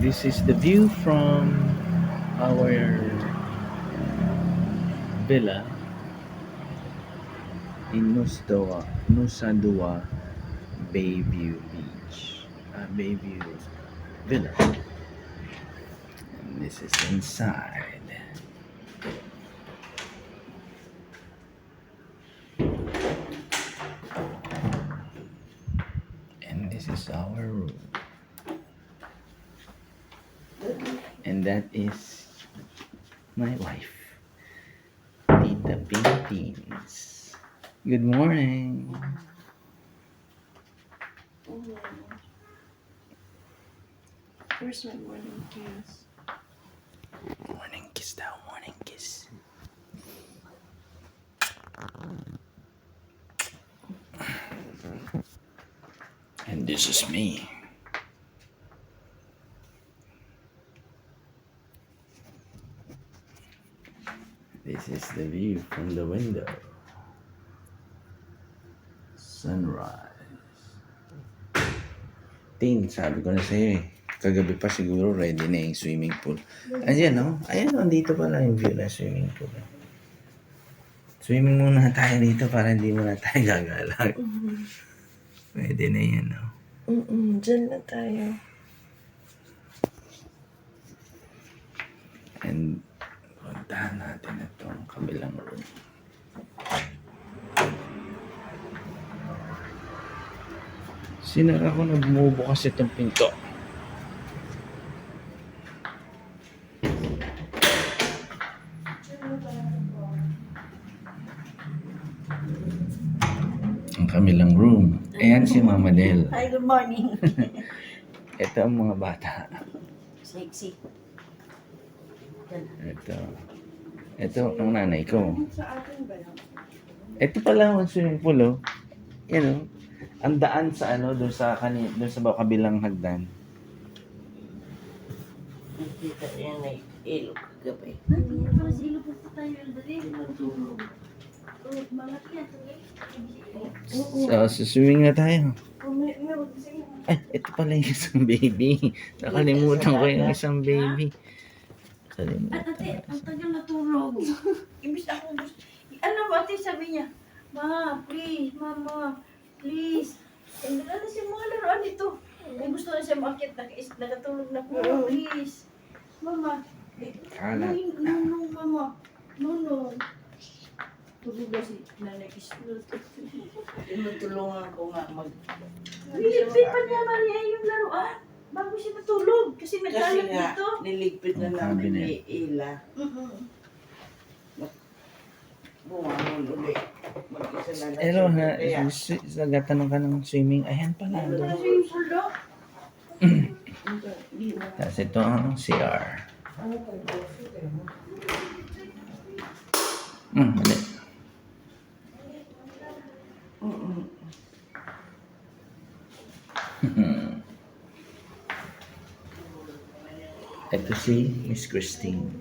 This is the view from our villa in Nusa Dua Bayview Beach. Bayview Villa. And this is inside. And this is our room. And that is my wife, Tita Philippines. Good morning. Where's my morning kiss? Morning kiss daw, morning kiss. And this is me. This is the view from the window. Sunrise. Tin, sabi ko na sa'yo eh. Kagabi pa siguro ready na yung swimming pool. Ayan no? Ayan no, dito pala yung view ng swimming pool. Swimming muna tayo dito para hindi muna tayo gagalag. Pwede na yan no? Diyan na tayo. And puntahan natin itong kabilang room. Sinara ko na bumubukas itong pinto. Ang kabilang room. Ayan si Mama Del. Hi, good morning. Ito ang mga bata. Sexy. Ito ang nanay ko. Sa atin ba yun? Ito pala ang swimming pool, oh. Yan, oh. Ang daan sa doon sa kabilang hagdan. Nakita yan ay ilog kagabi. So, swimming na tayo. Ay, ito pala yung isang baby. Nakalimutan ko yung isang baby. Ate, ang tagal natulog. Imbis ako gusto. Ano ba ate sabi niya? Please, mama, please. Ano na siya mga laruan dito. Kung gusto na siya makit, nakatulog na po. Please. Mama. No, mama. No. Tulog na si Nanay Islot. Tinutulungan ko nga Niligpit pa niya, Maria, yung laruan. Bago siya matulog. Kasi nagkalat dito. Niligpit na namin ni Ila. Bumangon ulit. Mag-isa na Pero nagtatanong ka ng swimming. Ayan pala. Ito na swimming pool do. Tapos ito ang CR. Mali. Ito si Miss Christine.